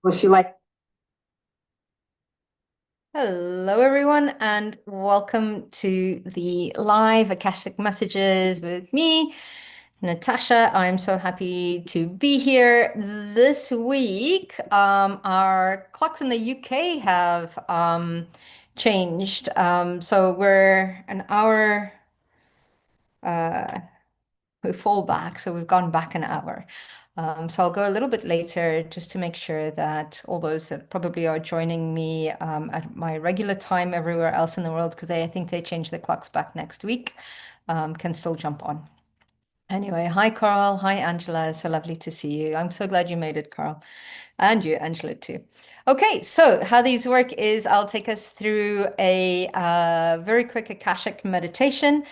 Was she like, Hello, everyone, and welcome to the live Akashic Messages with me, Natasha. I'm so happy to be here this week. Our clocks in the UK have changed. So we're an hour, we fall back, so we've gone back an hour. So I'll go a little bit later just to make sure that all those that probably are joining me at my regular time everywhere else in the world, because I think they change the clocks back next week, can still jump on. Anyway, hi Carl, hi Angela. So lovely to see you. I'm so glad you made it, Carl, and you, Angela, too. Okay, so how these work is I'll take us through a very quick Akashic meditation,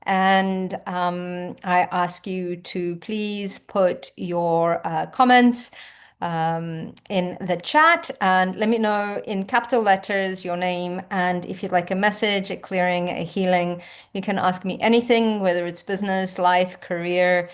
and I ask you to please put your comments in the chat and let me know in capital letters your name, and if you'd like a message, a clearing, a healing, you can ask me anything, whether it's business, life, career.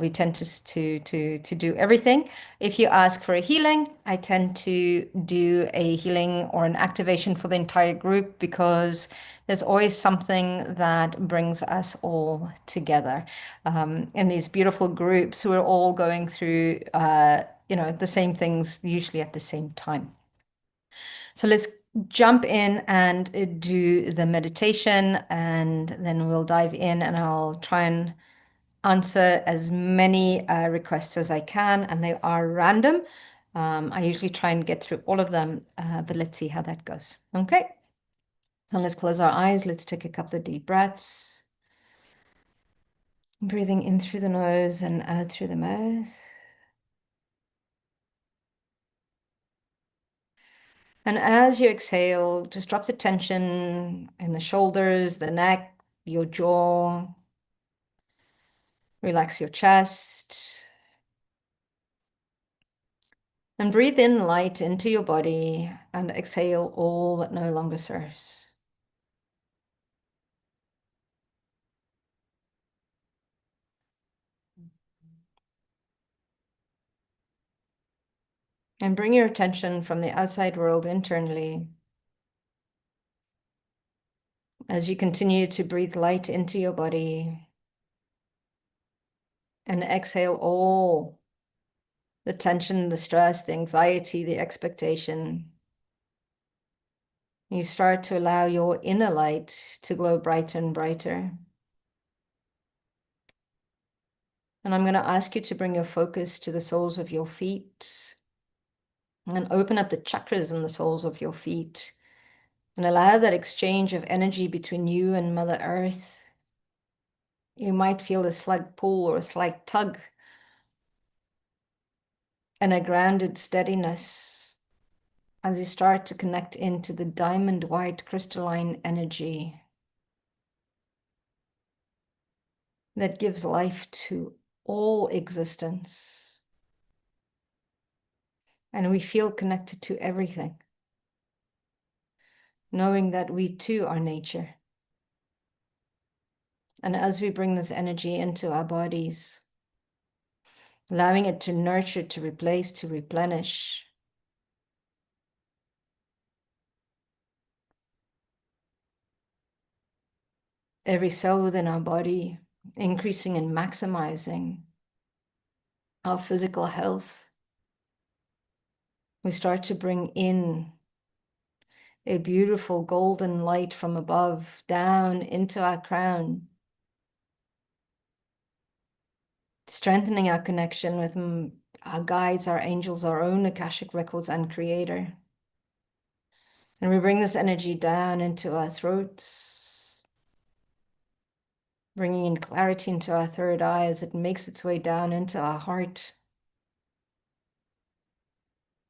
We tend to do everything. If you ask for a healing, I tend to do a healing or an activation for the entire group because there's always something that brings us all together. In these beautiful groups, we're all going through the same things usually at the same time. So let's jump in and do the meditation, and then we'll dive in and I'll try and answer as many requests as I can, and they are random. I usually try and get through all of them, but let's see how that goes. Okay, so let's close our eyes. Let's take a couple of deep breaths. Breathing in through the nose and out through the mouth. And as you exhale, just drop the tension in the shoulders, the neck, your jaw. Relax your chest. And breathe in light into your body and exhale all that no longer serves. And bring your attention from the outside world internally as you continue to breathe light into your body and exhale all the tension, the stress, the anxiety, the expectation. You start to allow your inner light to glow brighter and brighter. And I'm going to ask you to bring your focus to the soles of your feet and open up the chakras in the soles of your feet and allow that exchange of energy between you and Mother Earth. You might feel a slight pull or a slight tug and a grounded steadiness as you start to connect into the diamond white crystalline energy that gives life to all existence. And we feel connected to everything, knowing that we too are nature. And as we bring this energy into our bodies, allowing it to nurture, to replace, to replenish, every cell within our body, increasing and maximizing our physical health, we start to bring in a beautiful golden light from above down into our crown, strengthening our connection with our guides, our angels, our own Akashic Records and Creator. And we bring this energy down into our throats, bringing in clarity into our third eye as it makes its way down into our heart,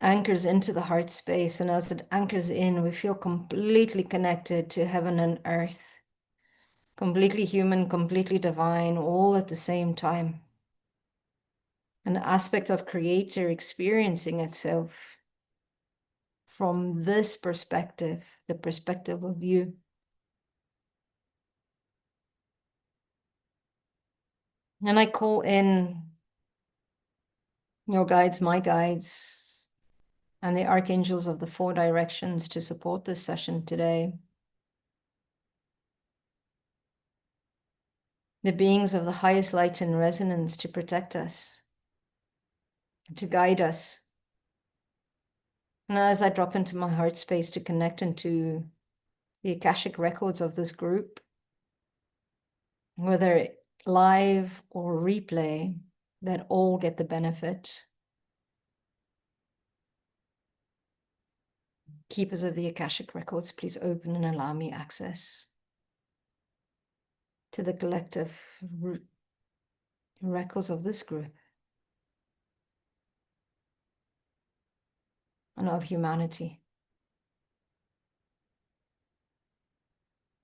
anchors into the heart space. And as it anchors in, we feel completely connected to heaven and earth, completely human, completely divine, all at the same time. An aspect of Creator experiencing itself from this perspective, the perspective of you. And I call in your guides, my guides, and the archangels of the 4 directions to support this session today. The beings of the highest light and resonance to protect us, to guide us. And as I drop into my heart space to connect into the Akashic Records of this group, whether live or replay, that all get the benefit. Keepers of the Akashic Records, please open and allow me access to the collective records of this group and of humanity,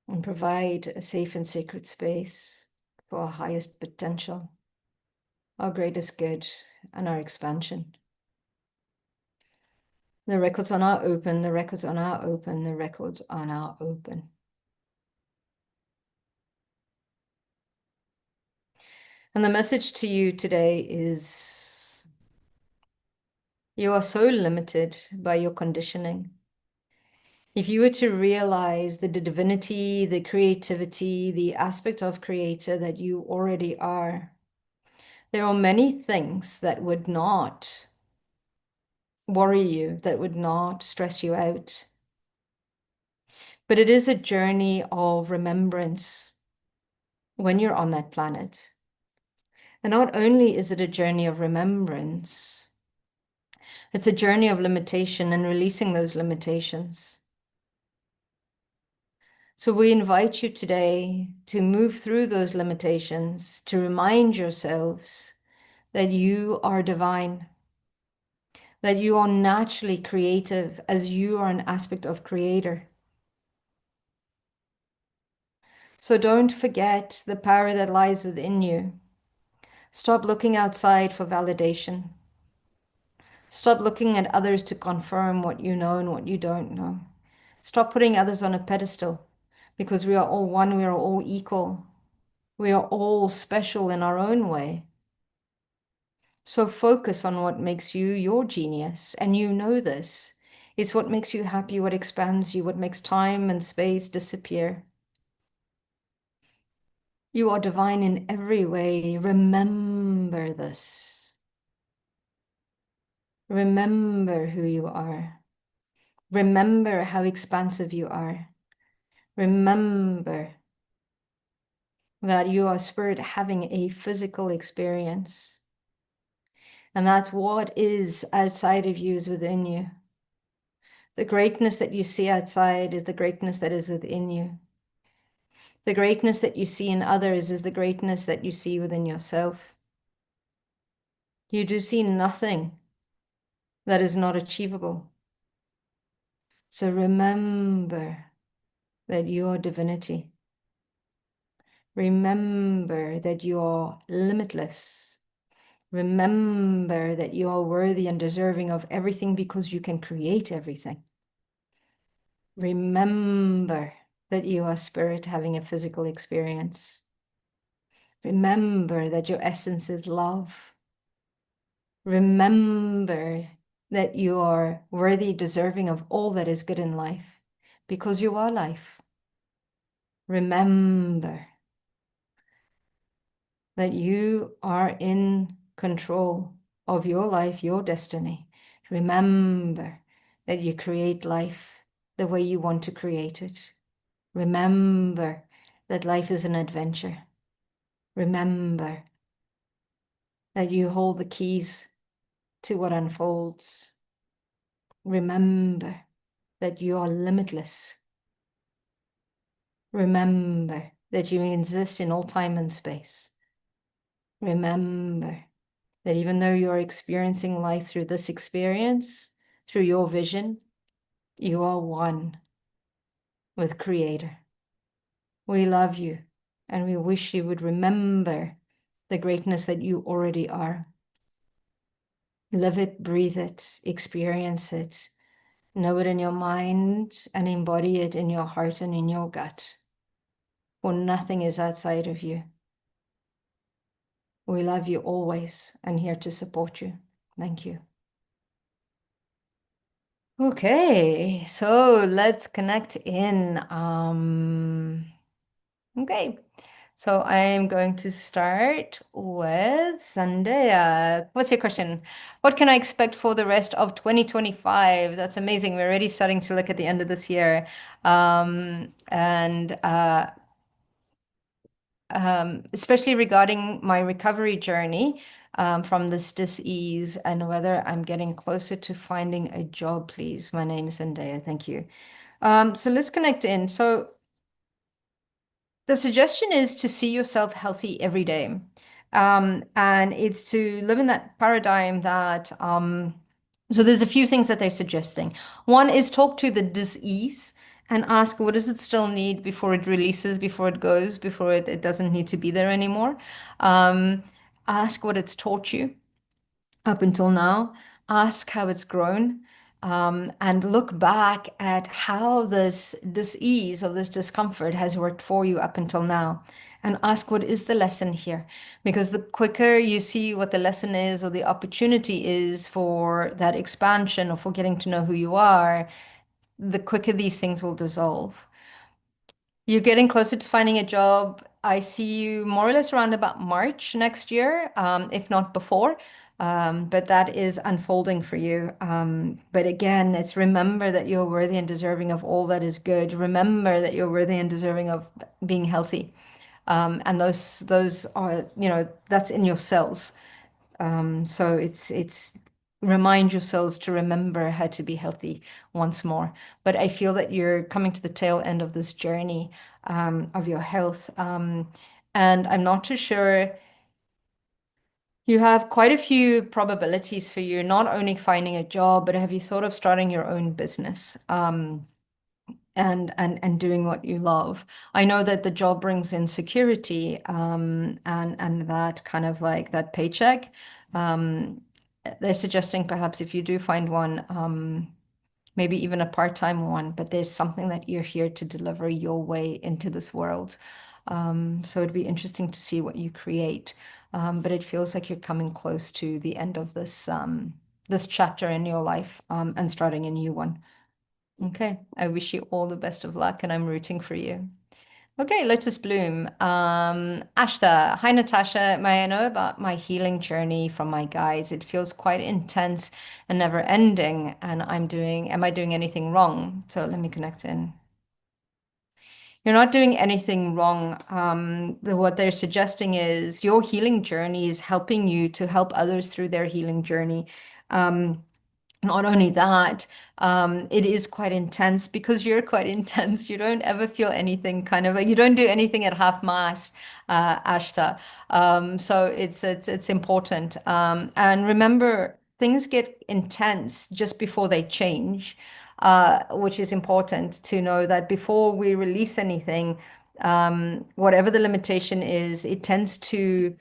and provide a safe and sacred space for our highest potential, our greatest good, and our expansion. The records are now open, the records are now open, the records are now open. And the message to you today is, you are so limited by your conditioning. If you were to realize the divinity, the creativity, the aspect of creator that you already are, there are many things that would not worry you, that would not stress you out. But it is a journey of remembrance when you're on that planet. And not only is it a journey of remembrance, it's a journey of limitation and releasing those limitations. So we invite you today to move through those limitations, to remind yourselves that you are divine, that you are naturally creative as you are an aspect of creator. So don't forget the power that lies within you. Stop looking outside for validation. Stop looking at others to confirm what you know and what you don't know. Stop putting others on a pedestal, because we are all one, we are all equal. We are all special in our own way. So focus on what makes you your genius, and you know this. It's what makes you happy, what expands you, what makes time and space disappear. You are divine in every way. Remember this. Remember who you are. Remember how expansive you are. Remember that you are spirit having a physical experience. And that's what is outside of you is within you. The greatness that you see outside is the greatness that is within you. The greatness that you see in others is the greatness that you see within yourself. You do see nothing that is not achievable. So remember that you are divinity. Remember that you are limitless. Remember that you are worthy and deserving of everything because you can create everything. Remember that you are spirit having a physical experience. Remember that your essence is love. Remember that you are worthy, deserving of all that is good in life, because you are life. Remember that you are in control of your life, your destiny. Remember that you create life the way you want to create it. Remember that life is an adventure. Remember that you hold the keys to what unfolds. Remember that you are limitless. Remember that you exist in all time and space. Remember that even though you're experiencing life through this experience, through your vision, you are one with Creator. We love you, and we wish you would remember the greatness that you already are. Live it, breathe it, experience it, know it in your mind, and embody it in your heart and in your gut. For nothing is outside of you. We love you always and here to support you. Thank you. Okay, so let's connect in. Okay, so I'm going to start with Zendaya. What's your question? What can I expect for the rest of 2025? That's amazing. We're already starting to look at the end of this year. And especially regarding my recovery journey from this dis-ease and whether I'm getting closer to finding a job, please. My name is Zendaya. Thank you. So let's connect in. So the suggestion is to see yourself healthy every day. And it's to live in that paradigm that, so there's a few things that they're suggesting. One is talk to the dis-ease and ask, what does it still need before it releases, before it goes, before it doesn't need to be there anymore? Ask what it's taught you up until now, ask how it's grown, and look back at how this dis-ease or this discomfort has worked for you up until now. And ask what is the lesson here? Because the quicker you see what the lesson is or the opportunity is for that expansion or for getting to know who you are, the quicker these things will dissolve. You're getting closer to finding a job. I see you more or less around about March next year, if not before. But that is unfolding for you. But again, it's remember that you're worthy and deserving of all that is good. Remember that you're worthy and deserving of being healthy. And those are, that's in your cells. So it's remind yourselves to remember how to be healthy once more. But I feel that you're coming to the tail end of this journey of your health. And I'm not too sure. You have quite a few probabilities for you, not only finding a job, but have you thought of starting your own business? And doing what you love. I know that the job brings in security, and that kind of like that paycheck. Um, they're suggesting perhaps if you do find one, maybe even a part-time one, but there's something that you're here to deliver your way into this world. So it'd be interesting to see what you create. But it feels like you're coming close to the end of this chapter in your life, and starting a new one. Okay, I wish you all the best of luck and I'm rooting for you. Okay, Lotus Bloom. Ashta, hi Natasha. May I know about my healing journey from my guides? It feels quite intense and never ending. And am I doing anything wrong? So let me connect in. You're not doing anything wrong. What they're suggesting is your healing journey is helping you to help others through their healing journey. Not only that, it is quite intense because you're quite intense. You don't ever feel anything kind of like you don't do anything at half mast, Ashta. So it's important. And remember, things get intense just before they change, which is important to know that before we release anything, whatever the limitation is, it tends to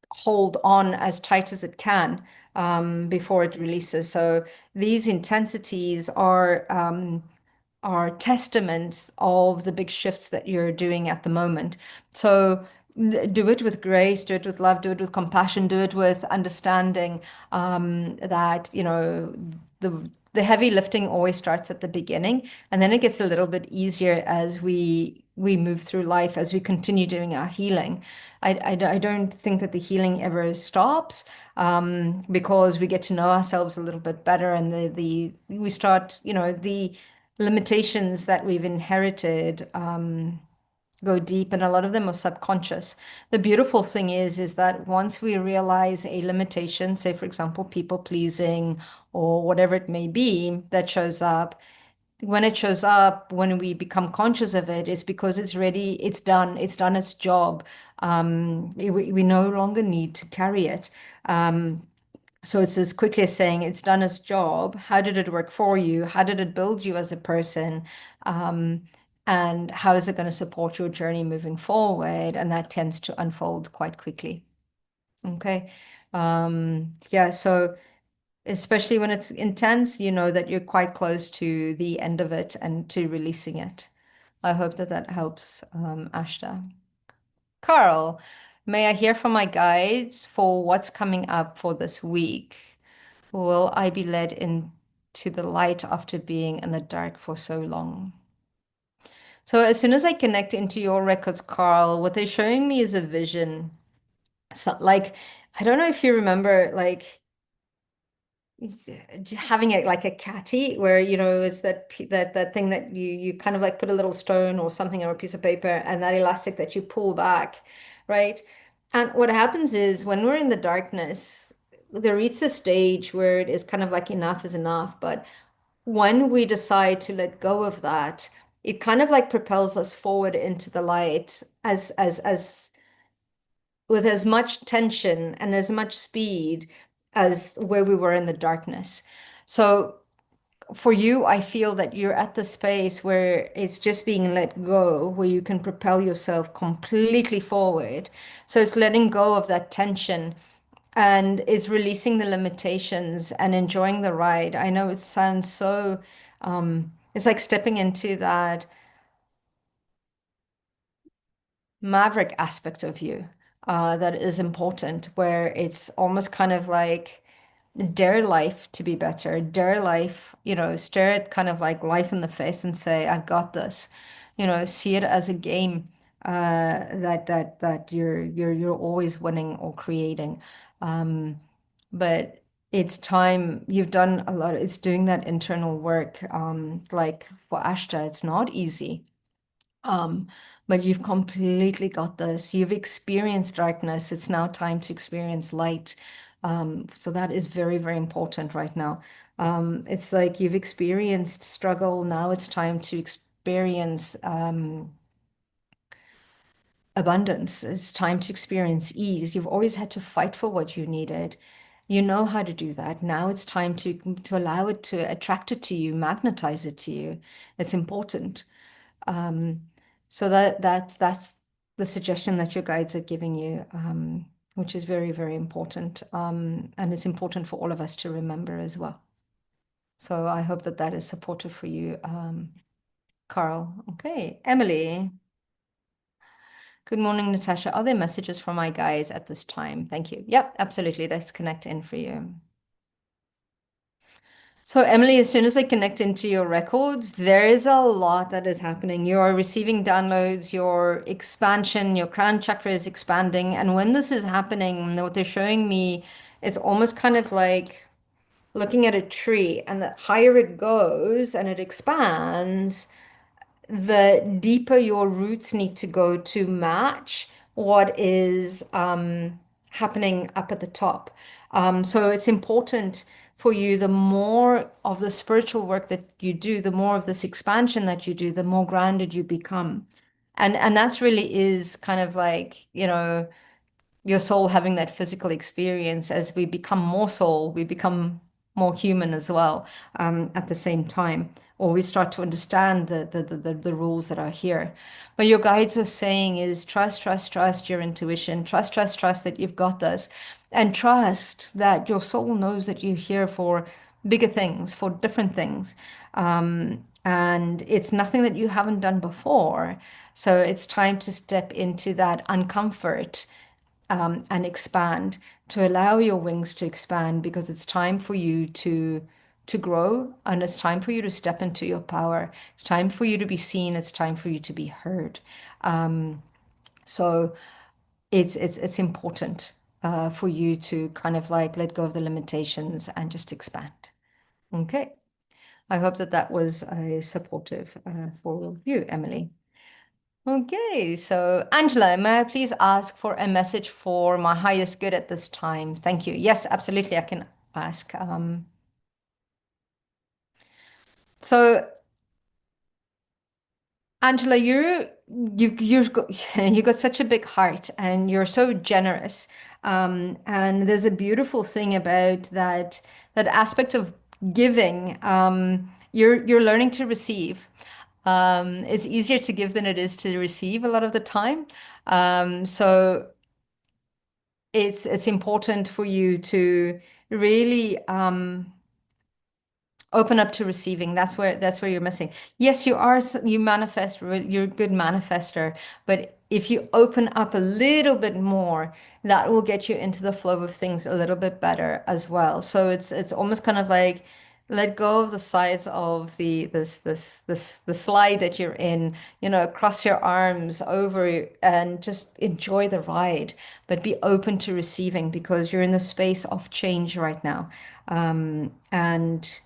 hold on as tight as it can before it releases. So these intensities are testaments of the big shifts that you're doing at the moment. So do it with grace, do it with love, do it with compassion, do it with understanding that, the heavy lifting always starts at the beginning, and then it gets a little bit easier as we move through life, as we continue doing our healing. I don't think that the healing ever stops, because we get to know ourselves a little bit better, and we start, the limitations that we've inherited go deep, and a lot of them are subconscious. The beautiful thing is that once we realize a limitation, say for example, people pleasing or whatever it may be that shows up, when it shows up, when we become conscious of it, it's because it's ready, it's done its job. We no longer need to carry it. So it's as quickly as saying it's done its job. How did it work for you? How did it build you as a person? Um, and how is it going to support your journey moving forward? And that tends to unfold quite quickly. Okay. Yeah. So especially when it's intense, you know that you're quite close to the end of it and to releasing it. I hope that that helps, Ashta. Carl, may I hear from my guides for what's coming up for this week? Will I be led in? to the light after being in the dark for so long. So as soon as I connect into your records, Carl, what they're showing me is a vision. So like, I don't know if you remember like having it like a catty where it's that thing that you kind of like put a little stone or something on a piece of paper and that elastic that you pull back, right? And what happens is when we're in the darkness, there reaches a stage where it is kind of like enough is enough. But when we decide to let go of that, it kind of like propels us forward into the light as with as much tension and as much speed as where we were in the darkness. So for you, I feel that you're at the space where it's just being let go, where you can propel yourself completely forward. So it's letting go of that tension and it's releasing the limitations and enjoying the ride. I know it sounds so, it's like stepping into that maverick aspect of you that is important, where it's almost kind of like dare life to be better, dare life, stare at kind of like life in the face and say, I've got this, see it as a game that you're always winning or creating. But it's time you've done a lot. It's doing that internal work. Like for Ashta, it's not easy. Um, but you've completely got this. You've experienced darkness. It's now time to experience light. So that is very, very important right now. It's like you've experienced struggle. Now it's time to experience abundance. It's time to experience ease. You've always had to fight for what you needed. You know how to do that. Now it's time to allow it to attract it to you, magnetize it to you. It's important. Um, so that's the suggestion that your guides are giving you, which is very, very important. And it's important for all of us to remember as well. So I hope that that is supportive for you, Carl. Okay, Emily. Good morning, Natasha. Are there messages from my guides at this time? Thank you. Yep, absolutely. Let's connect in for you. So, Emily, as soon as I connect into your records, there is a lot that is happening. You are receiving downloads, your expansion, your crown chakra is expanding. And when this is happening, what they're showing me, it's almost kind of like looking at a tree, and the higher it goes and it expands, the deeper your roots need to go to match what is happening up at the top. So it's important for you, the more of the spiritual work that you do, the more of this expansion that you do, the more grounded you become. And that's really is kind of like, your soul having that physical experience. As we become more soul, we become more human as well, at the same time, or we start to understand the rules that are here. But your guides are saying is trust, trust, trust your intuition, trust, trust, trust that you've got this, and trust that your soul knows that you're here for bigger things, for different things. And it's nothing that you haven't done before. So it's time to step into that uncomfort, and expand, to allow your wings to expand, because it's time for you to grow, and it's time for you to step into your power. It's time for you to be seen. It's time for you to be heard. So it's important for you to kind of like let go of the limitations and just expand. Okay. I hope that that was supportive for you, Emily. Okay, so Angela, may I please ask for a message for my highest good at this time? Thank you. Yes, absolutely, I can ask. So Angela, you've got you got such a big heart and you're so generous. And there's a beautiful thing about that aspect of giving. You're learning to receive. It's easier to give than it is to receive a lot of the time. So it's important for you to really open up to receiving. That's where you're missing. Yes, you manifest, you're a good manifester, but if you open up a little bit more, that will get you into the flow of things a little bit better as well. So it's almost kind of let go of the sides of the slide that you're in, cross your arms over and just enjoy the ride, but be open to receiving because you're in the space of change right now. And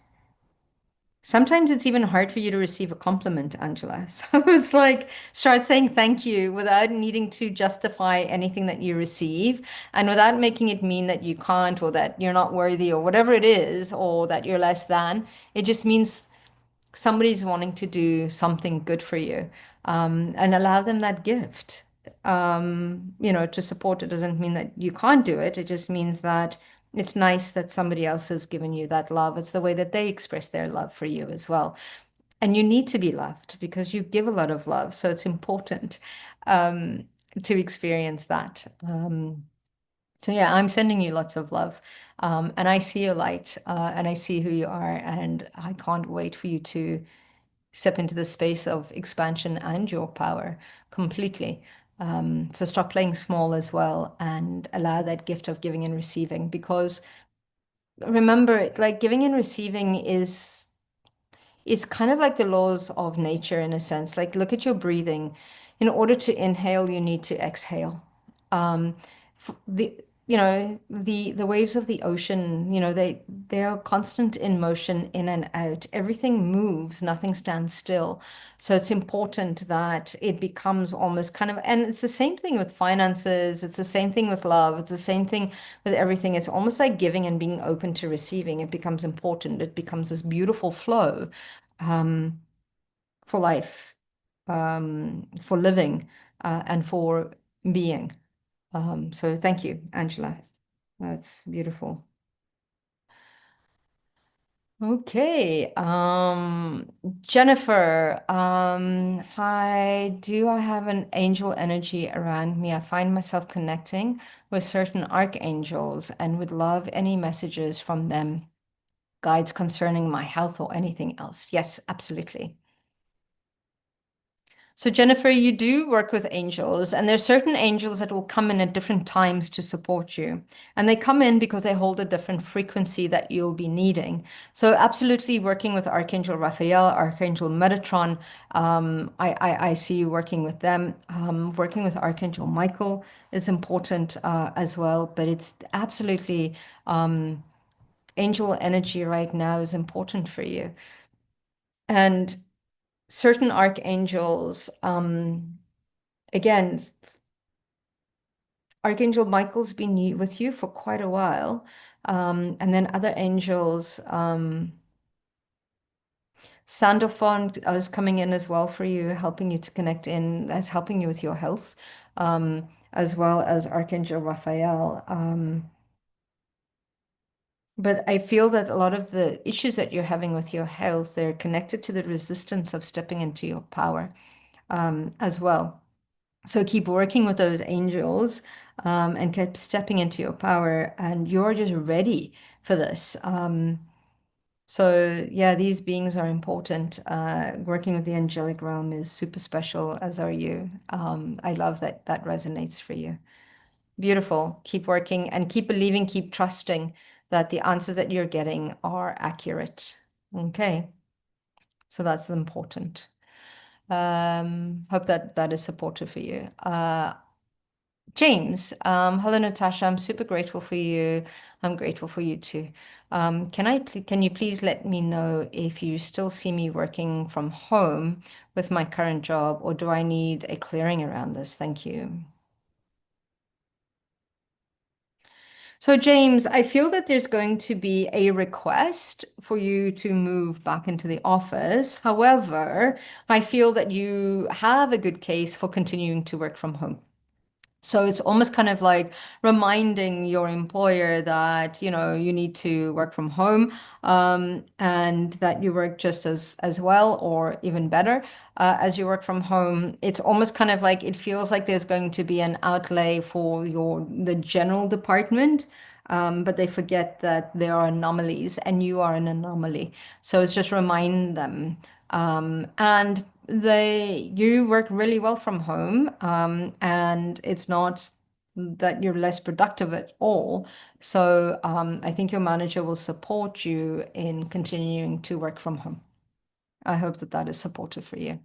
sometimes it's even hard for you to receive a compliment, Angela. So it's like start saying thank you without needing to justify anything that you receive and without making it mean that you can't or that you're not worthy or whatever it is or that you're less than. It just means somebody's wanting to do something good for you, and allow them that gift. To support it doesn't mean that you can't do it. It just means that it's nice that somebody else has given you that love. It's the way that they express their love for you as well. And you need to be loved because you give a lot of love. So it's important um, to experience that. So yeah, I'm sending you lots of love. And I see your light, and I see who you are. And I can't wait for you to step into the space of expansion and your power completely. So stop playing small as well and allow that gift of giving and receiving because remember, like giving and receiving is it's kind of like the laws of nature in a sense. Like, look at your breathing. In order to inhale, you need to exhale. Um, the the waves of the ocean, they are constant in motion, in and out. Everything moves, nothing stands still. So it's important that it becomes almost kind of, and it's the same thing with finances. It's the same thing with love. It's the same thing with everything. It's almost like giving and being open to receiving. It becomes important. It becomes this beautiful flow um, for life, for living, and for being. So thank you, Angela. That's beautiful. Okay. Jennifer, hi. Do I have an angel energy around me? I find myself connecting with certain archangels and would love any messages from them, guides concerning my health or anything else. Yes, absolutely. So, Jennifer, you do work with angels, and there's certain angels that will come in at different times to support you. And they come in because they hold a different frequency that you'll be needing. So, absolutely working with Archangel Raphael, Archangel Metatron. I see you working with them. Working with Archangel Michael is important as well, but it's absolutely angel energy right now is important for you. And certain archangels, again, Archangel Michael's been with you for quite a while. And then other angels, Sandalphon is coming in as well for you, helping you to connect in. That's helping you with your health, as well as Archangel Raphael. But I feel that a lot of the issues that you're having with your health, they're connected to the resistance of stepping into your power, as well. So keep working with those angels, and keep stepping into your power, and you're just ready for this. So yeah, these beings are important. Working with the angelic realm is super special, as are you. I love that that resonates for you. Beautiful. Keep working and keep believing, keep trusting that the answers that you're getting are accurate. Okay, so that's important. Hope that that is supportive for you. James, hello Natasha. I'm super grateful for you. I'm grateful for you too. Can you please let me know if you still see me working from home with my current job, or do I need a clearing around this? Thank you. So, James, I feel that there's going to be a request for you to move back into the office. However, I feel that you have a good case for continuing to work from home. So it's almost kind of like reminding your employer that, you need to work from home, and that you work just as well or even better as you work from home. It's almost kind of like it feels like there's going to be an outlay for the general department, but they forget that there are anomalies and you are an anomaly. So it's just remind them. And you work really well from home, and it's not that you're less productive at all. So I think your manager will support you in continuing to work from home. I hope that that is supportive for you.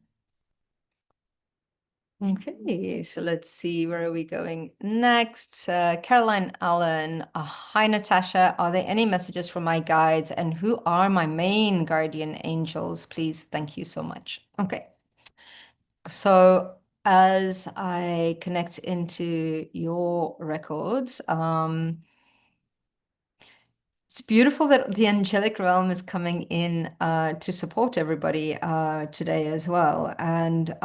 Okay, so let's see, where are we going next? Caroline Allen. Hi, Natasha. Are there any messages from my guides, and who are my main guardian angels? Please, thank you so much. Okay, so as I connect into your records, it's beautiful that the angelic realm is coming in to support everybody today as well. And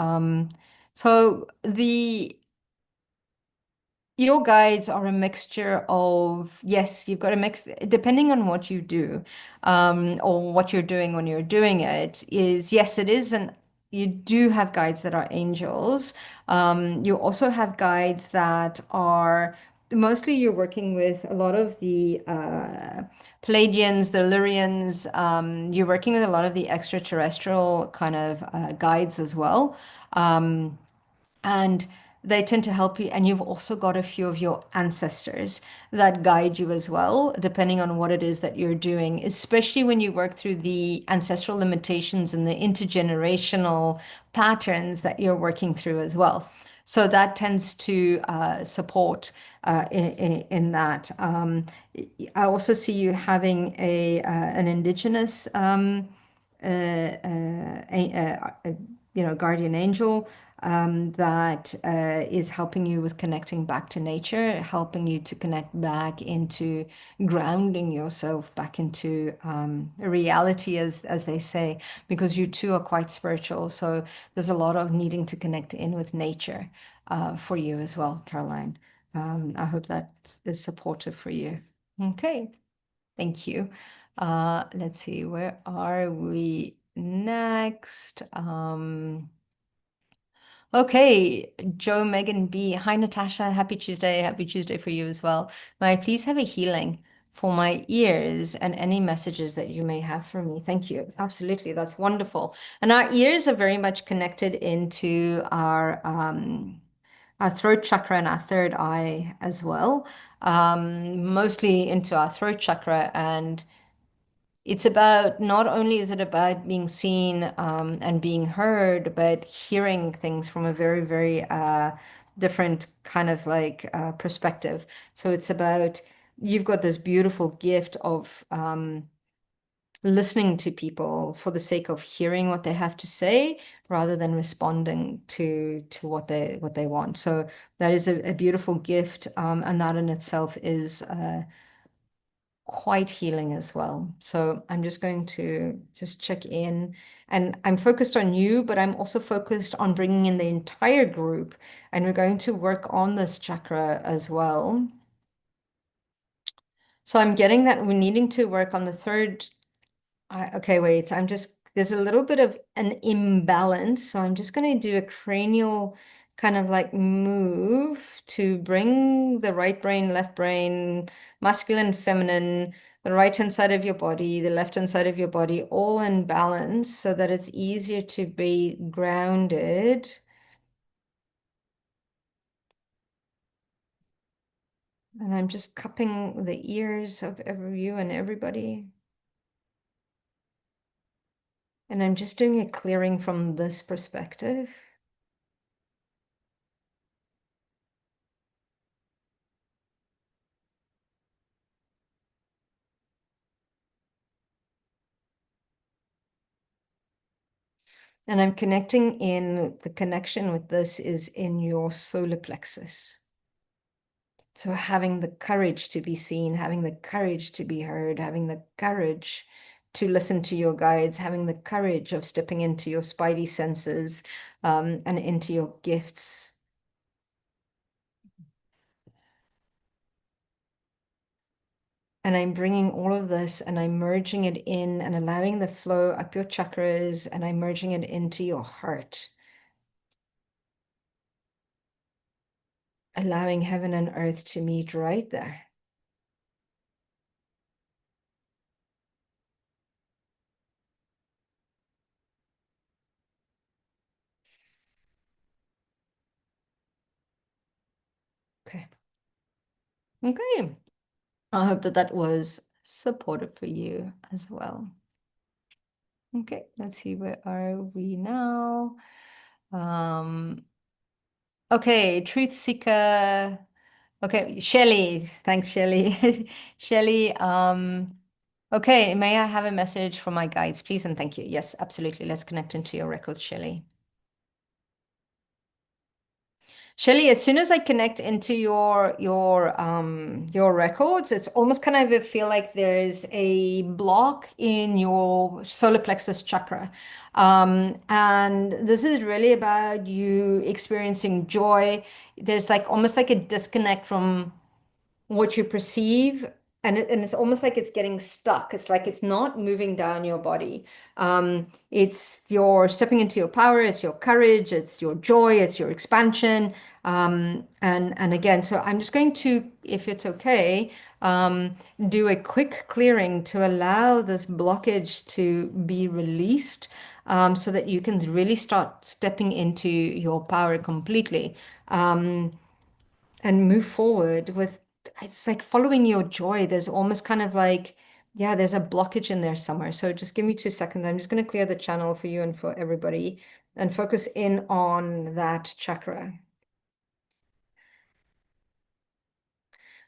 so the your guides are a mixture of, yes, you've got a mix, depending on what you do, or what you're doing when you're doing it, is yes, it is you do have guides that are angels. You also have guides that are mostly you're working with a lot of the Pleiadians, the Lyrians. You're working with a lot of the extraterrestrial kind of guides as well. And they tend to help you. And you've also got a few of your ancestors that guide you as well, depending on what it is that you're doing, especially when you work through the ancestral limitations and the intergenerational patterns that you're working through as well. So that tends to support in that. I also see you having an indigenous guardian angel that is helping you with connecting back to nature, helping you to connect back into grounding yourself back into reality, as they say, because you too are quite spiritual. So there's a lot of needing to connect in with nature for you as well, Caroline. I hope that is supportive for you. Okay, thank you. Let's see, where are we next? Okay, Joe Megan B. Hi, Natasha. Happy Tuesday. Happy Tuesday for you as well. May I please have a healing for my ears and any messages that you may have for me? Thank you. Absolutely. That's wonderful. And our ears are very much connected into our throat chakra and our third eye as well. Mostly into our throat chakra, and it's about, not only is it about being seen and being heard, but hearing things from a very, very different kind of like perspective. So it's about, you've got this beautiful gift of listening to people for the sake of hearing what they have to say rather than responding to what they want. So that is a beautiful gift, and that in itself is quite healing as well. So I'm just going to just check in, and I'm focused on you, but I'm also focused on bringing in the entire group, and we're going to work on this chakra as well. So I'm getting that we're needing to work on the third. Okay, wait, there's a little bit of an imbalance. So I'm just going to do a cranial kind of like move to bring the right brain, left brain, masculine, feminine, the right hand side of your body, the left hand side of your body, all in balance so that it's easier to be grounded. And I'm just cupping the ears of you and everybody. And I'm just doing a clearing from this perspective. And I'm connecting in, the connection with this is in your solar plexus. So having the courage to be seen, having the courage to be heard, having the courage to listen to your guides, having the courage of stepping into your spidey senses and into your gifts. And I'm bringing all of this and I'm merging it in and allowing the flow up your chakras, and I'm merging it into your heart. Allowing heaven and earth to meet right there. Okay. Okay. I hope that that was supportive for you as well. Okay, let's see, where are we now? Um, okay, Truth Seeker. Okay, Shelley. Thanks, Shelley. Shelley, okay, may I have a message from my guides, please? And thank you. Yes, absolutely. Let's connect into your records, Shelley. Shelley, as soon as I connect into your records, it's almost kind of feel like there's a block in your solar plexus chakra. And this is really about you experiencing joy. There's like almost like a disconnect from what you perceive, and it's almost like it's getting stuck. It's like it's not moving down your body. It's your stepping into your power, it's your courage, it's your joy, it's your expansion. And again, so I'm just going to, if it's okay, do a quick clearing to allow this blockage to be released, so that you can really start stepping into your power completely. And move forward with, it's like following your joy. There's almost kind of like, yeah, there's a blockage in there somewhere. So just give me 2 seconds. I'm just going to clear the channel for you and for everybody and focus in on that chakra.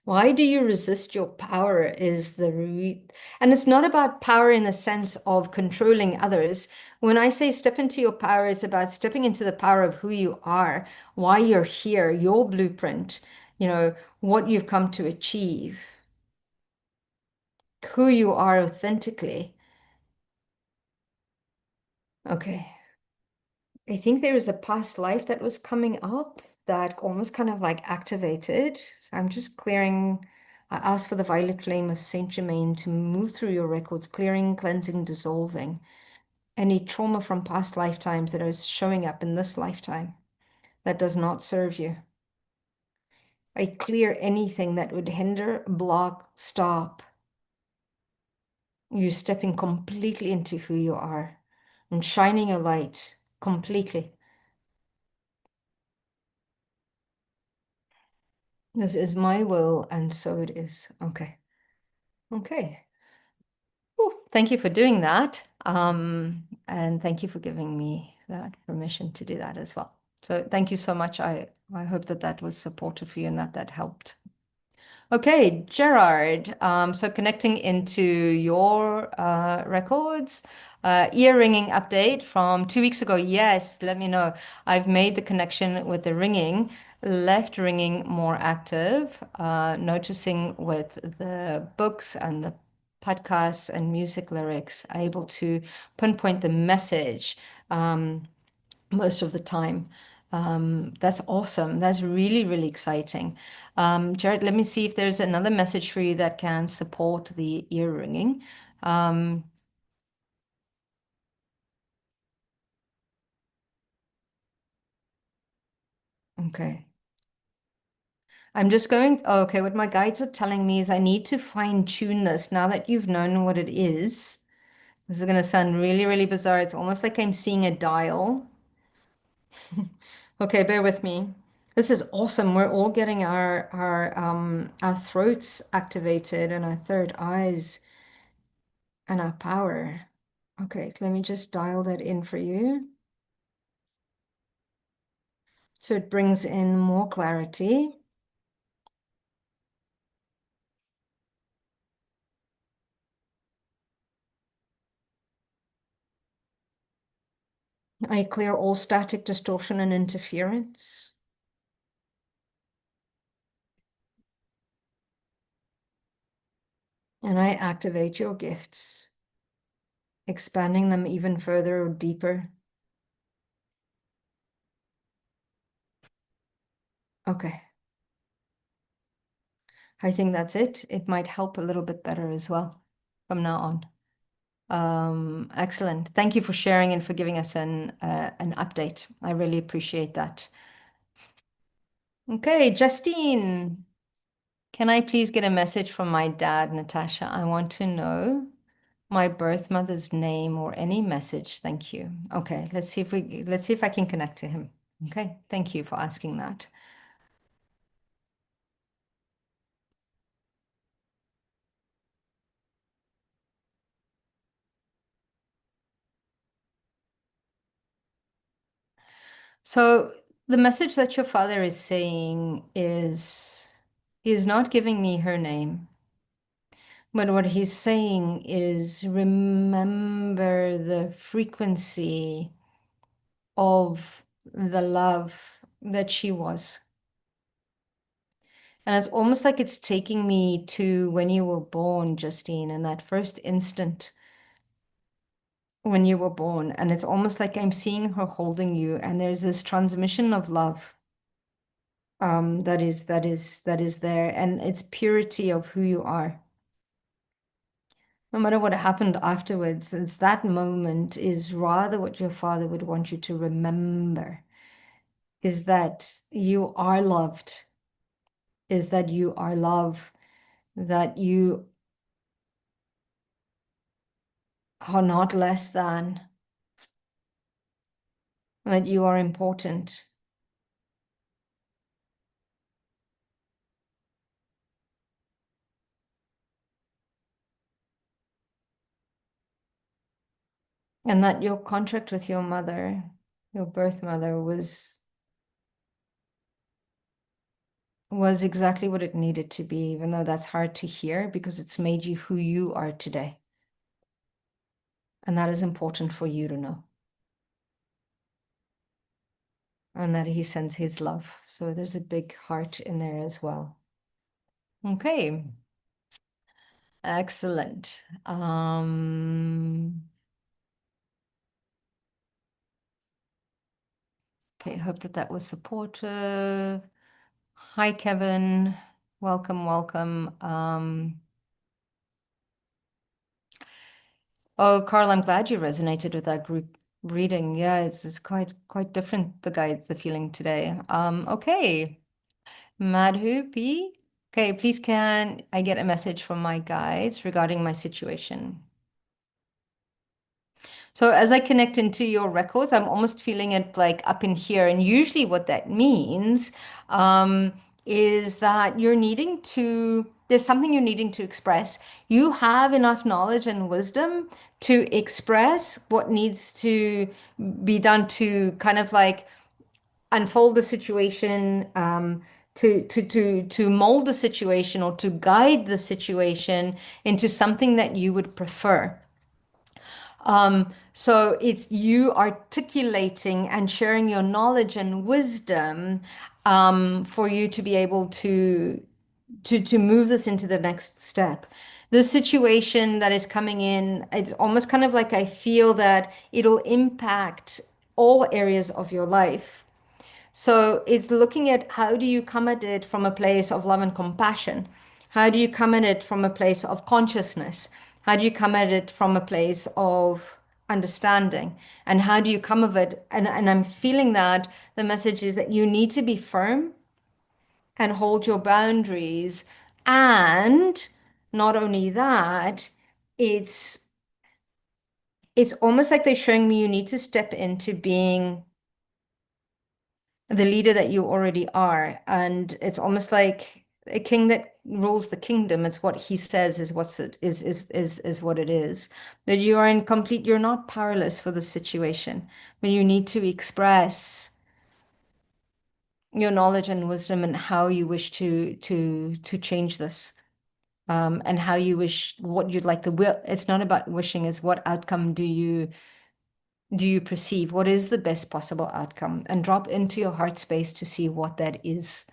Why do you resist your power is and it's not about power in the sense of controlling others. When I say step into your power, it's about stepping into the power of who you are, why you're here, your blueprint, what you've come to achieve, who you are authentically. Okay. I think there is a past life that was coming up that almost kind of like activated. So I'm just clearing. I ask for the violet flame of Saint Germain to move through your records, clearing, cleansing, dissolving any trauma from past lifetimes that is showing up in this lifetime that does not serve you. I clear anything that would hinder, block, stop you stepping completely into who you are and shining a light completely. This is my will, and so it is. Okay. Okay. Ooh, thank you for doing that. And thank you for giving me that permission to do that as well. So thank you so much. I hope that that was supportive for you and that that helped. Okay, Gerard. So connecting into your records, ear ringing update from 2 weeks ago. Yes, let me know. I've made the connection with the ringing, left ringing more active, noticing with the books and the podcasts and music lyrics, able to pinpoint the message most of the time. That's awesome. That's really, really exciting. Jared, let me see if there's another message for you that can support the ear ringing. Um, okay. I'm just going, oh, okay, what my guides are telling me is I need to fine tune this now that you've known what it is. This is going to sound really, really bizarre. It's almost like I'm seeing a dial. Okay, bear with me. This is awesome. We're all getting our throats activated and our third eyes and our power. Okay, let me just dial that in for you. So it brings in more clarity. I clear all static distortion and interference. And I activate your gifts, expanding them even further or deeper. Okay. I think that's it. It might help a little bit better as well from now on. Excellent. Thank you for sharing and for giving us an update. I really appreciate that. Okay, Justine, can I please get a message from my dad, Natasha? I want to know my birth mother's name or any message. Thank you. Okay, let's see if I can connect to him. Okay, thank you for asking that. So the message that your father is saying is he's not giving me her name, but what he's saying is remember the frequency of the love that she was. And it's almost like it's taking me to when you were born, Justine, in that first instant when you were born. And it's almost like I'm seeing her holding you, and there's this transmission of love that is there, and it's purity of who you are. No matter what happened afterwards, it's that moment is rather what your father would want you to remember, is that you are loved, is that you are love, that you are not less than, that you are important. And that your contract with your mother, your birth mother, was exactly what it needed to be, even though that's hard to hear because it's made you who you are today. And that is important for you to know. And that he sends his love. So there's a big heart in there as well. Okay. Excellent. Okay, hope that that was supportive. Hi, Kevin. Welcome, welcome. Oh, Carl, I'm glad you resonated with that group reading. Yeah, it's quite different, the guides, the feeling today. Okay. Madhu P. Okay, please can I get a message from my guides regarding my situation? So as I connect into your records, I'm almost feeling it like up in here. And usually what that means is that there's something you're needing to express. You have enough knowledge and wisdom to express what needs to be done to kind of like unfold the situation, to mold the situation or to guide the situation into something that you would prefer. So it's you articulating and sharing your knowledge and wisdom for you to be able to move this into the next step. The situation that is coming in, it's almost kind of like I feel that it'll impact all areas of your life. So it's looking at how do you come at it from a place of love and compassion? How do you come at it from a place of consciousness? How do you come at it from a place of understanding? And how do you come of it? And I'm feeling that the message is that you need to be firm and hold your boundaries. And not only that, it's it's almost like they're showing me you need to step into being the leader that you already are. And it's almost like a king that rules the kingdom. It's what he says is what's it is what it is. But you are you're not powerless for the situation, but you need to express your knowledge and wisdom and how you wish to change this. And how you wish what you'd like the will. It's not about wishing, it's what outcome do you perceive? What is the best possible outcome? And drop into your heart space to see what that is.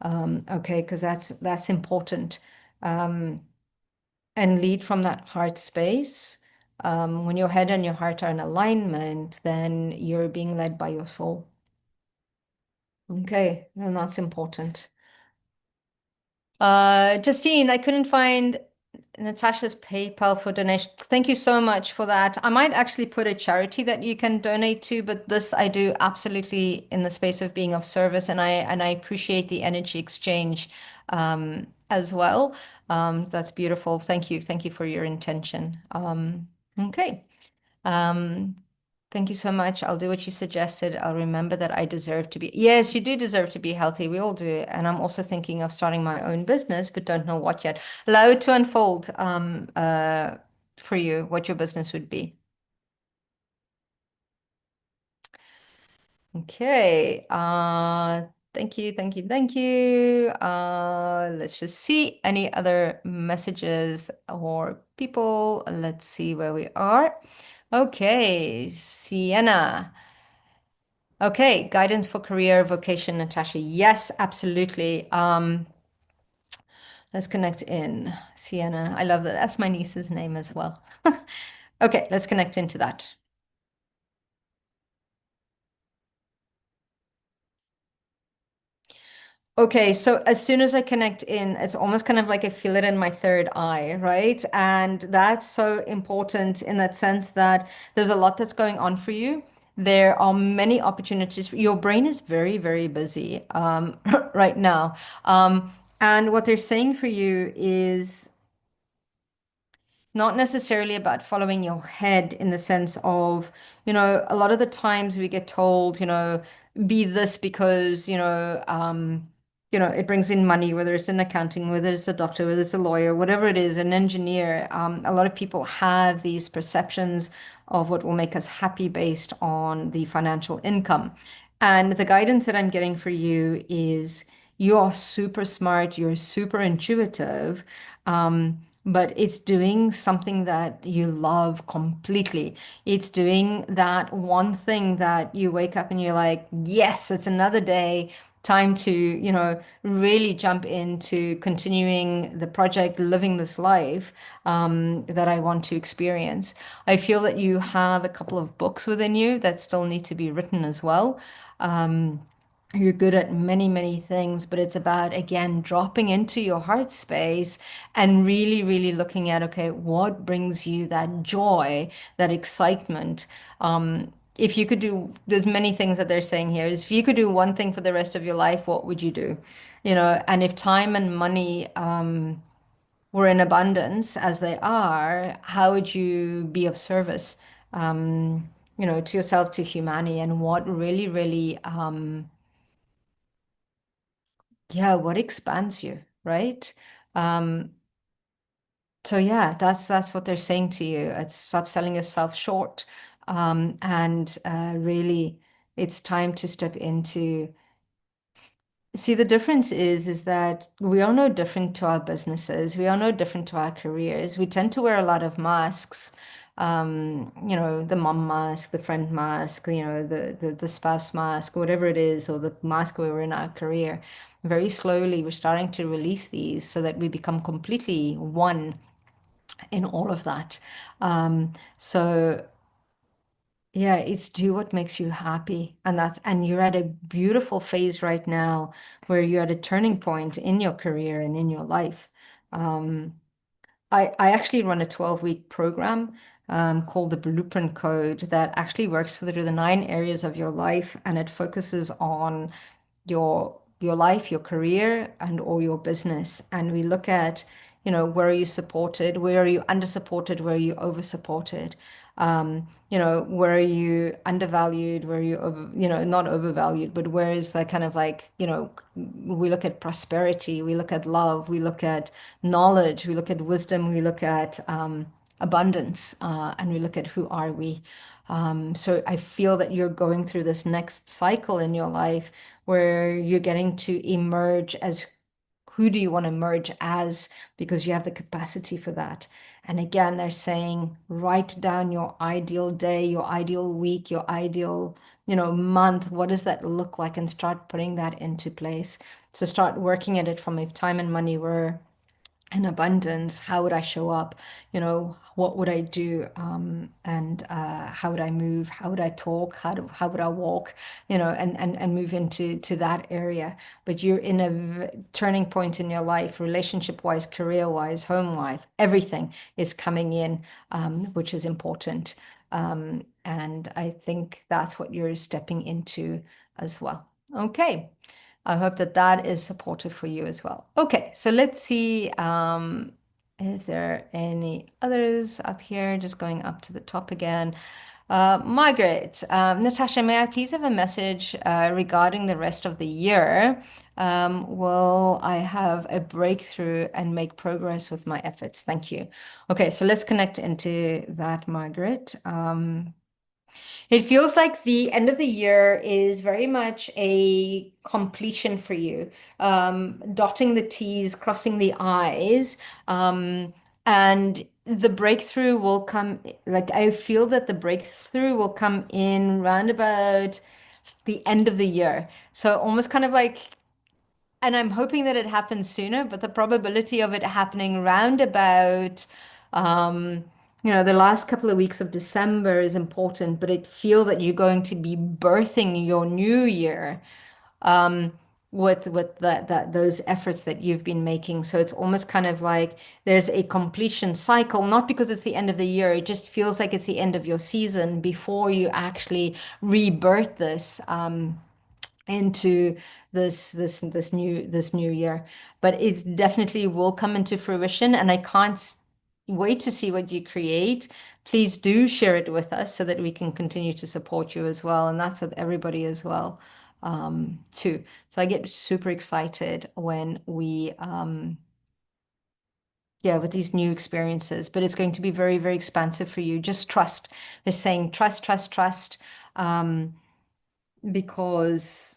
Okay, because that's important. And lead from that heart space. When your head and your heart are in alignment, then you're being led by your soul. Okay, then that's important. Justine, I couldn't find Natasha's PayPal for donation. Thank you so much for that. I might actually put a charity that you can donate to, but this I do absolutely in the space of being of service, and I appreciate the energy exchange as well. That's beautiful. Thank you for your intention. Okay. Um, Thank you so much. I'll do what you suggested. I'll remember that I deserve to be. Yes, you do deserve to be healthy. We all do. And I'm also thinking of starting my own business, but don't know what yet. Allow it to unfold for you, what your business would be. Okay. Thank you, thank you, thank you. Let's just see any other messages or people. Let's see where we are. Okay, Sienna. Okay, guidance for career, vocation, Natasha. Yes, absolutely. Let's connect in. Sienna. I love that. That's my niece's name as well. Okay, let's connect into that. Okay, so as soon as I connect in, it's almost kind of like I feel it in my third eye, right? And that's so important in that sense that there's a lot that's going on for you. There are many opportunities. Your brain is very, very busy right now. And what they're saying for you is not necessarily about following your head in the sense of, a lot of the times we get told, be this because, it brings in money, whether it's in accounting, whether it's a doctor, whether it's a lawyer, whatever it is, an engineer. A lot of people have these perceptions of what will make us happy based on the financial income. And the guidance that I'm getting for you is you are super smart, you're super intuitive, but it's doing something that you love completely. It's doing that one thing that you wake up and you're like, yes, it's another day. Time to, really jump into continuing the project, living this life that I want to experience. I feel that you have a couple of books within you that still need to be written as well. You're good at many, many things, but it's about, again, dropping into your heart space and really, really looking at, okay, what brings you that joy, that excitement? If you could do, there's many things that they're saying here, is if you could do one thing for the rest of your life, what would you do? And if time and money were in abundance as they are, how would you be of service, to yourself, to humanity, and what really, really, yeah, what expands you, right? Um, so yeah, that's what they're saying to you. It's stop selling yourself short, and really, it's time to step into. See, the difference is that we are no different to our businesses. We are no different to our careers. We tend to wear a lot of masks. The mom mask, the friend mask, the spouse mask, whatever it is, or the mask we were in our career. Very slowly, we're starting to release these so that we become completely one in all of that. So yeah, it's do what makes you happy. And you're at a beautiful phase right now where you're at a turning point in your career and in your life. Um, I actually run a 12-week program called the Blueprint Code that actually works through the 9 areas of your life, and it focuses on your life, your career, and or your business. And we look at, where are you supported, where are you under supported, where are you over supported, where are you undervalued, where are you over, not overvalued, but where is the kind of like, we look at prosperity, we look at love, we look at knowledge, we look at wisdom, we look at abundance, and we look at who are we. So I feel that you're going through this next cycle in your life where you're getting to emerge as who do you want to emerge as because you have the capacity for that. And again, they're saying write down your ideal day, your ideal week, your ideal, month. What does that look like? And start putting that into place. So start working at it from if time and money were in abundance, how would I show up? What would I do? And how would I move? How would I talk? How would I walk? And move into that area. But you're in a turning point in your life, relationship wise, career wise, home wise, everything is coming in, which is important. And I think that's what you're stepping into as well. Okay. I hope that that is supportive for you as well. Okay, so let's see if there are any others up here, just going up to the top again. Margaret, Natasha, may I please have a message regarding the rest of the year? Will I have a breakthrough and make progress with my efforts? Thank you. Okay, so let's connect into that, Margaret. It feels like the end of the year is very much a completion for you, dotting the T's, crossing the I's, and the breakthrough will come. Like I feel that the breakthrough will come in round about the end of the year. So almost kind of like, and I'm hoping that it happens sooner, but the probability of it happening round about, um, the last couple of weeks of December is important, but it feel that you're going to be birthing your new year with that those efforts that you've been making. So it's almost kind of like there's a completion cycle, not because it's the end of the year. It just feels like it's the end of your season before you actually rebirth this. Into this new year, but it definitely will come into fruition, and I can't wait to see what you create. Please do share it with us so that we can continue to support you as well, and that's with everybody as well, too. So I get super excited when we yeah, with these new experiences, but it's going to be very, very expansive for you. Just trust. They're saying trust, trust, trust, because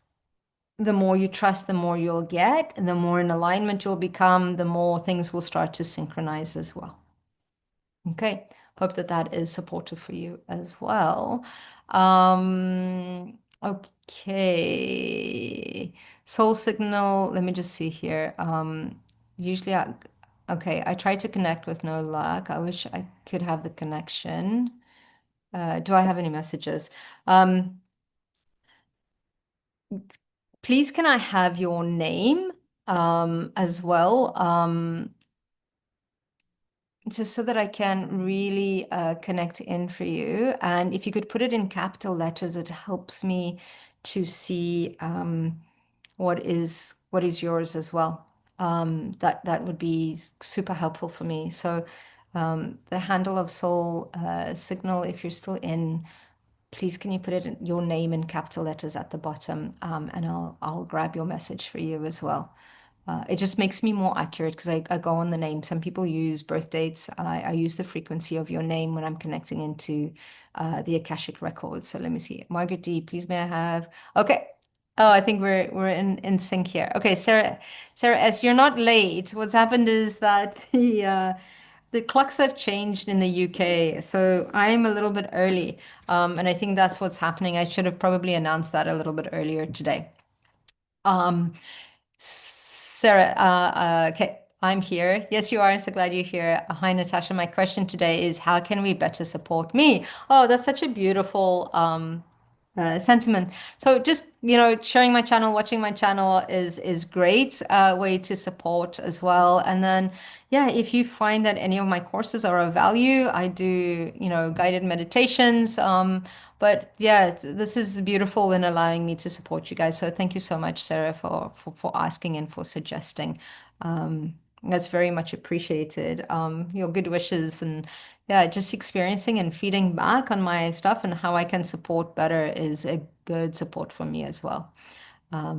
the more you trust, the more you'll get, and the more in alignment you'll become, the more things will start to synchronize as well. Okay, hope that that is supportive for you as well. Okay, soul signal. Let me just see here. Usually, okay, I try to connect with no luck. I wish I could have the connection. Do I have any messages? Please, can I have your name as well? Just so that I can really connect in for you. And if you could put it in capital letters, it helps me to see what is yours as well. That would be super helpful for me. So the handle of soul signal, if you're still in, please can you put it in your name in capital letters at the bottom, and I'll grab your message for you as well. It just makes me more accurate because I go on the name. Some people use birth dates. I use the frequency of your name when I'm connecting into the Akashic Records. So let me see. Margaret D, please may I have. Okay. Oh, I think we're in sync here. Okay, Sarah S, you're not late. What's happened is that the clocks have changed in the UK, so I'm a little bit early, and I think that's what's happening. I should have probably announced that a little bit earlier today. Sarah, okay, I'm here. Yes, you are. I'm so glad you're here. Hi, Natasha. My question today is, how can we better support me? Oh, that's such a beautiful sentiment. So just, sharing my channel, watching my channel is great way to support as well. And then, yeah, if you find that any of my courses are of value, I do, guided meditations. But yeah, this is beautiful in allowing me to support you guys. So thank you so much, Sarah, for asking and for suggesting. That's very much appreciated. Your good wishes and yeah, just experiencing and feeding back on my stuff and how I can support better is a good support for me as well.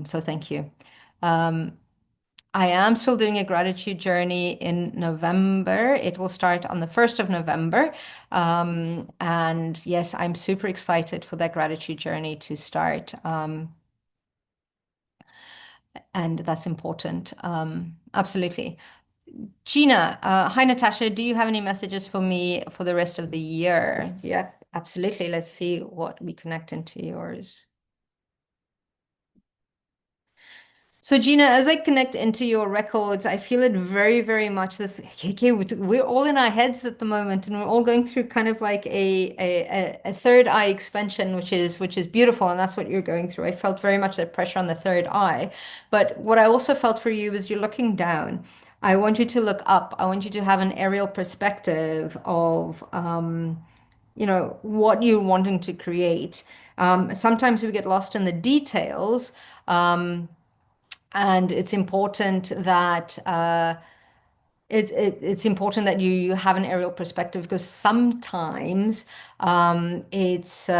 So thank you. I am still doing a gratitude journey in November. It will start on the 1st of November. And yes, I'm super excited for that gratitude journey to start. And that's important. Absolutely. Gina, hi Natasha. Do you have any messages for me for the rest of the year? Yep, absolutely. Let's see what we connect into yours. So Gina, as I connect into your records, I feel it very, very much this, okay, we're all in our heads at the moment and we're all going through kind of like a third eye expansion, which is beautiful. And that's what you're going through. I felt very much that pressure on the third eye. But what I also felt for you is you're looking down. I want you to look up. I want you to have an aerial perspective of what you're wanting to create. Sometimes we get lost in the details. And it's important that it's important that you have an aerial perspective because sometimes it's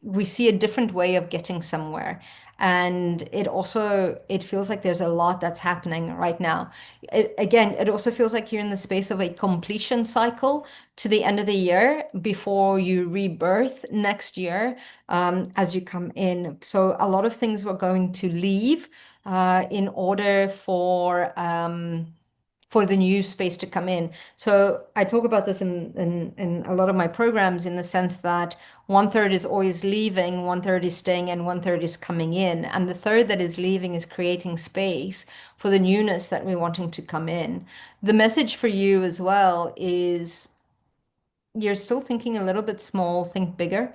we see a different way of getting somewhere. And it feels like there's a lot that's happening right now. Again, it also feels like you're in the space of a completion cycle to the end of the year before you rebirth next year, as you come in. So a lot of things were going to leave in order for the new space to come in. So I talk about this in a lot of my programs, in the sense that one third is always leaving, one third is staying, and one third is coming in. And the third that is leaving is creating space for the newness that we're wanting to come in. The message for you as well is, you're still thinking a little bit small, think bigger.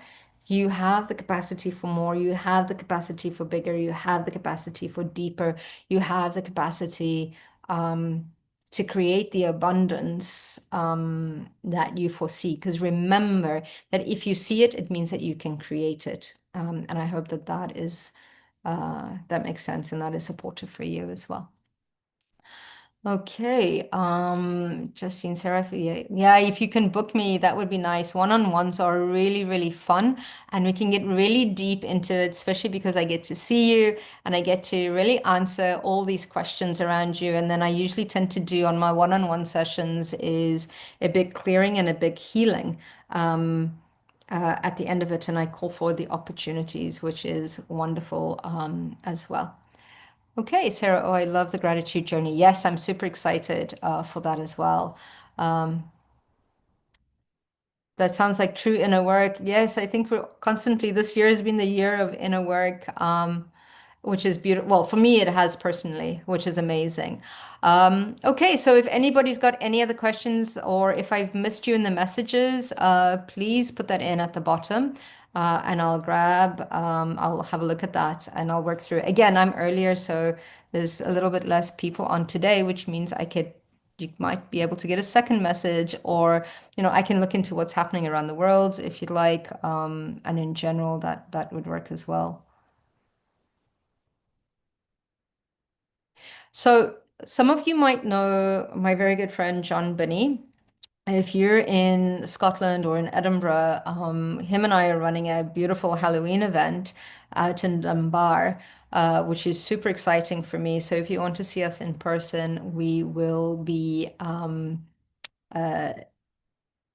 You have the capacity for more. You have the capacity for bigger. You have the capacity for deeper. You have the capacity to create the abundance that you foresee. Because remember that if you see it, it means that you can create it. And I hope that that makes sense and that is supportive for you as well. Okay, Justine, Sarah, yeah, if you can book me, that would be nice. One-on-ones are really, really fun, and we can get really deep into it, especially because I get to see you and I get to really answer all these questions around you. And then I usually tend to do on my one-on-one sessions is a big clearing and a big healing at the end of it, and I call for the opportunities, which is wonderful as well. Okay, Sarah. Oh, I love the gratitude journey. Yes, I'm super excited for that as well. That sounds like true inner work. Yes, I think we're constantly, this year has been the year of inner work, which is beautiful. Well, for me, it has personally, which is amazing. Okay, so if anybody's got any other questions, or if I've missed you in the messages, please put that in at the bottom. And I'll have a look at that and I'll work through it. Again, I'm earlier, so there's a little bit less people on today, which means you might be able to get a second message, or I can look into what's happening around the world if you'd like, and in general that would work as well. So some of you might know my very good friend John Binney. If you're in Scotland or in Edinburgh, him and I are running a beautiful Halloween event out in Dunbar, which is super exciting for me. So if you want to see us in person, we will be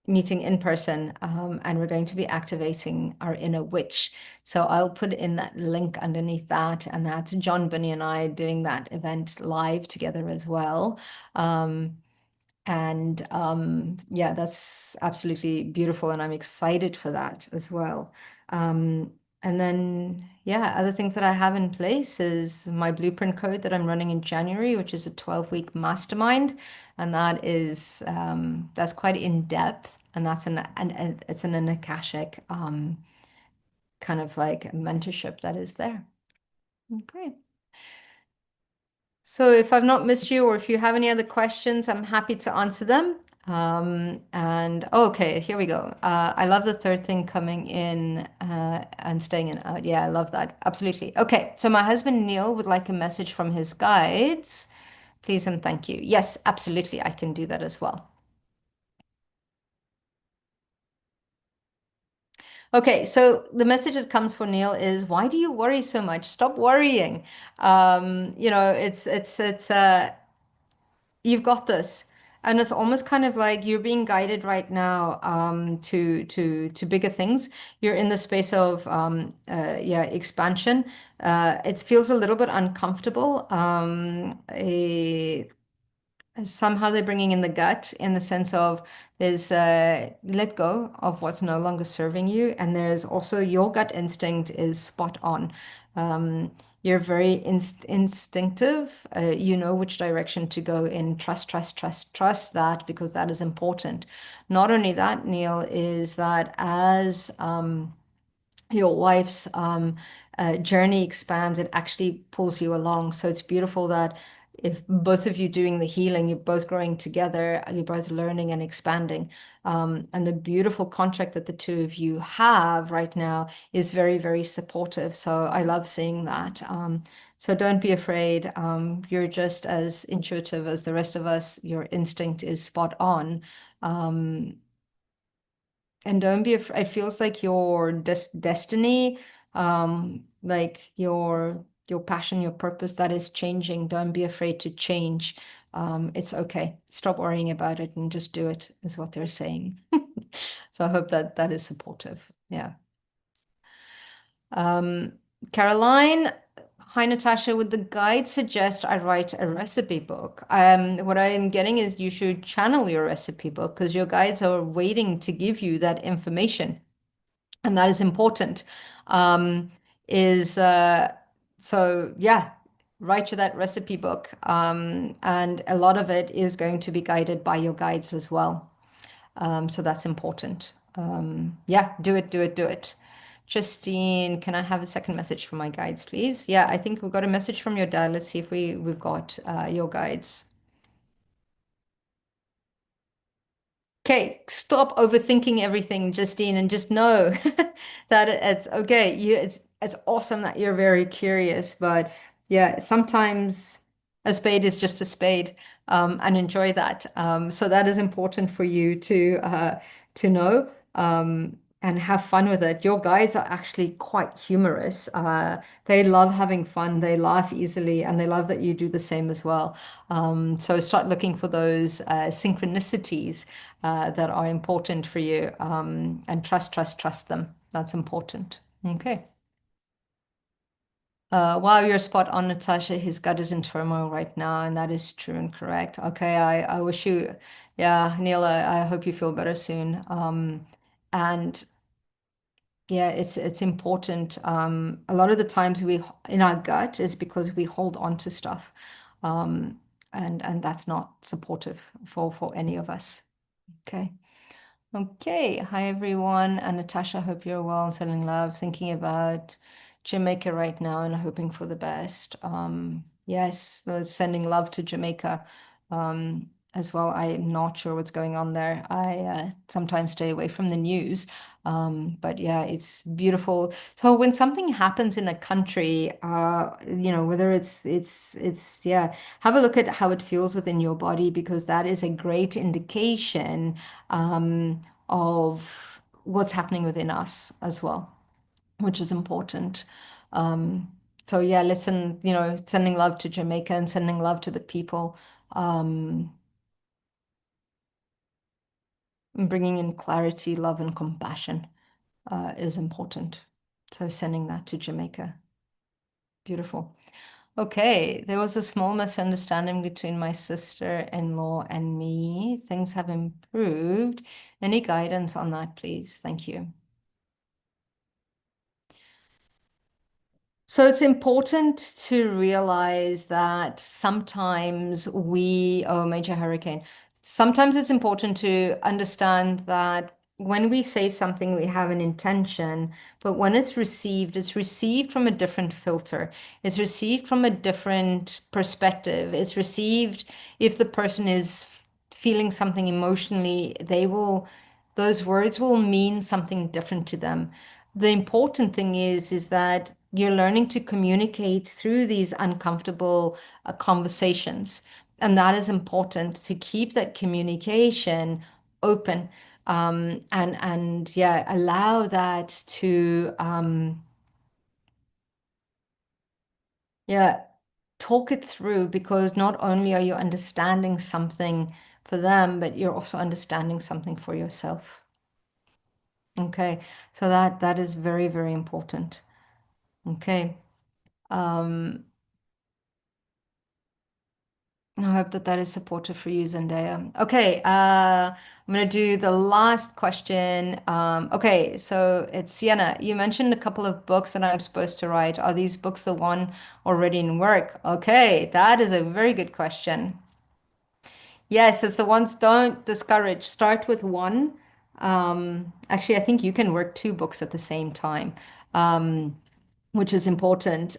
meeting in person, and we're going to be activating our inner witch. So I'll put in that link underneath that, and that's John Bunny and I doing that event live together as well. And yeah, that's absolutely beautiful, and I'm excited for that as well. And then, yeah, other things that I have in place is my blueprint code that I'm running in January, which is a 12-week mastermind, and that's quite in depth, and it's an Akashic kind of like mentorship that is there. Okay. So if I've not missed you, or if you have any other questions, I'm happy to answer them. Okay, here we go. I love the third thing coming in and staying in out. Yeah, I love that. Absolutely. Okay, so my husband Neil would like a message from his guides. Please and thank you. Yes, absolutely. I can do that as well. Okay, so the message that comes for Neil is, why do you worry so much? Stop worrying. It's you've got this. And it's almost kind of like you're being guided right now to bigger things. You're in the space of yeah, expansion. It feels a little bit uncomfortable. Somehow they're bringing in the gut, in the sense of there's let go of what's no longer serving you, and there's also your gut instinct is spot on. You're very instinctive. You know which direction to go in. Trust that, because that is important. Not only that, Neil, is that as your wife's journey expands, it actually pulls you along. So it's beautiful that if both of you doing the healing, you're both growing together, you're both learning and expanding. And the beautiful contract that the two of you have right now is very, very supportive. So I love seeing that. So don't be afraid. You're just as intuitive as the rest of us. Your instinct is spot on. And don't be afraid. It feels like your destiny like your passion, your purpose that is changing. Don't be afraid to change. It's okay. Stop worrying about it and just do it, is what they're saying. So I hope that that is supportive. Yeah. Um, Caroline, hi Natasha. Would the guide suggest I write a recipe book? What I am getting is you should channel your recipe book because your guides are waiting to give you that information, and that is important. Um, is so yeah, write you that recipe book, and a lot of it is going to be guided by your guides as well. So that's important. Yeah, do it, do it, do it. Justine, can I have a second message from my guides, please? Yeah, I think we've got a message from your dad. Let's see if we've got your guides. Okay, stop overthinking everything, Justine, and just know that it's okay. It's awesome that you're very curious, but yeah, sometimes a spade is just a spade, and enjoy that. So that is important for you to know, and have fun with it. Your guides are actually quite humorous. They love having fun. They laugh easily, and they love that you do the same as well. So start looking for those synchronicities that are important for you, and trust them. That's important. Okay. Wow, you're spot on, Natasha. His gut is in turmoil right now, and that is true and correct. Okay, I wish you, yeah, Neil, I hope you feel better soon. And yeah, it's important. A lot of the times we in our gut is because we hold on to stuff, and that's not supportive for any of us. Okay. Okay, hi everyone. And Natasha, hope you're well and sending love. Thinking about Jamaica right now and hoping for the best. Yes, sending love to Jamaica as well. I'm not sure what's going on there. I sometimes stay away from the news, but yeah, it's beautiful. So when something happens in a country, whether it's have a look at how it feels within your body because that is a great indication of what's happening within us as well, which is important. So yeah, listen, sending love to Jamaica and sending love to the people, and bringing in clarity, love, and compassion is important. So sending that to Jamaica. Beautiful. Okay, there was a small misunderstanding between my sister-in-law and me. Things have improved. Any guidance on that, please? Thank you. So it's important to realize that major hurricane, sometimes it's important to understand that when we say something, we have an intention, but when it's received from a different filter. It's received from a different perspective. It's received if the person is feeling something emotionally, those words will mean something different to them. The important thing is that you're learning to communicate through these uncomfortable conversations. And that is important to keep that communication open, and yeah, allow that to yeah, talk it through because not only are you understanding something for them, but you're also understanding something for yourself. Okay, so that is very, very important. Okay. Um, I hope that that is supportive for you, Zendaya. Okay, I'm gonna do the last question. Okay, so it's Sienna. You mentioned a couple of books that I'm supposed to write. Are these books the one already in work? Okay, that is a very good question. Yes, it's the ones don't discourage. Start with one. Actually, I think you can work two books at the same time. Which is important.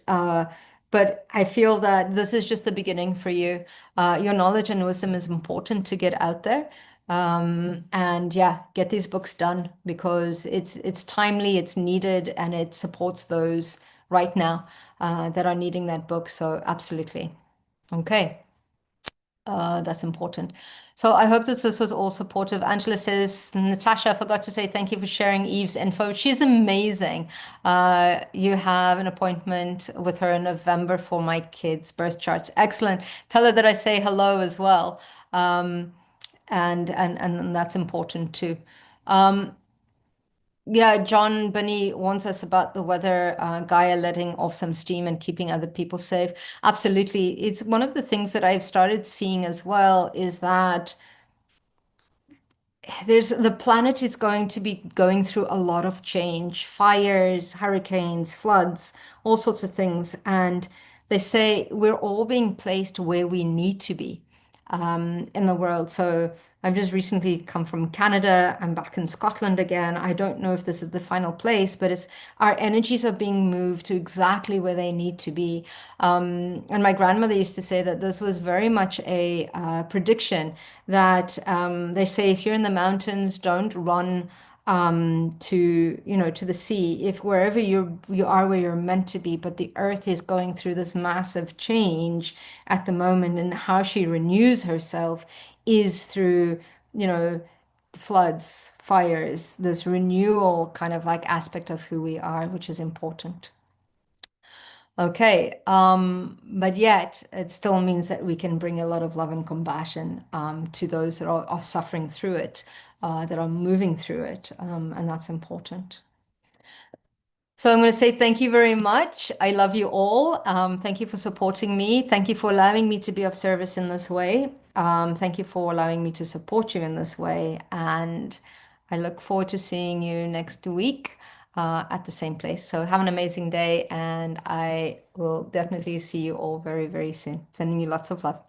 But I feel that this is just the beginning for you. Your knowledge and wisdom is important to get out there. And yeah, get these books done because it's timely, it's needed, and it supports those right now that are needing that book. So absolutely. Okay. That's important. So I hope that this was all supportive. Angela says, Natasha, I forgot to say thank you for sharing Eve's info. She's amazing. You have an appointment with her in November for my kids' birth charts. Excellent. Tell her that I say hello as well. Um, and that's important too. Yeah, John Bunny warns us about the weather, Gaia letting off some steam and keeping other people safe. Absolutely. It's one of the things that I've started seeing as well is that the planet is going to be going through a lot of change, fires, hurricanes, floods, all sorts of things. And they say we're all being placed where we need to be in the world. So I've just recently come from Canada. I'm back in Scotland again. I don't know if this is the final place, but it's our energies are being moved to exactly where they need to be. And my grandmother used to say that this was very much a prediction that they say if you're in the mountains, don't run to to the sea. If wherever you are where you're meant to be, but the earth is going through this massive change at the moment, and how she renews herself is through floods, fires, this renewal kind of like aspect of who we are, which is important. Okay, but yet it still means that we can bring a lot of love and compassion to those that are suffering through it, that are moving through it, and that's important. So I'm going to say thank you very much. I love you all. Thank you for supporting me. Thank you for allowing me to be of service in this way. Thank you for allowing me to support you in this way. And I look forward to seeing you next week at the same place. So have an amazing day, and I will definitely see you all very, very soon. Sending you lots of love.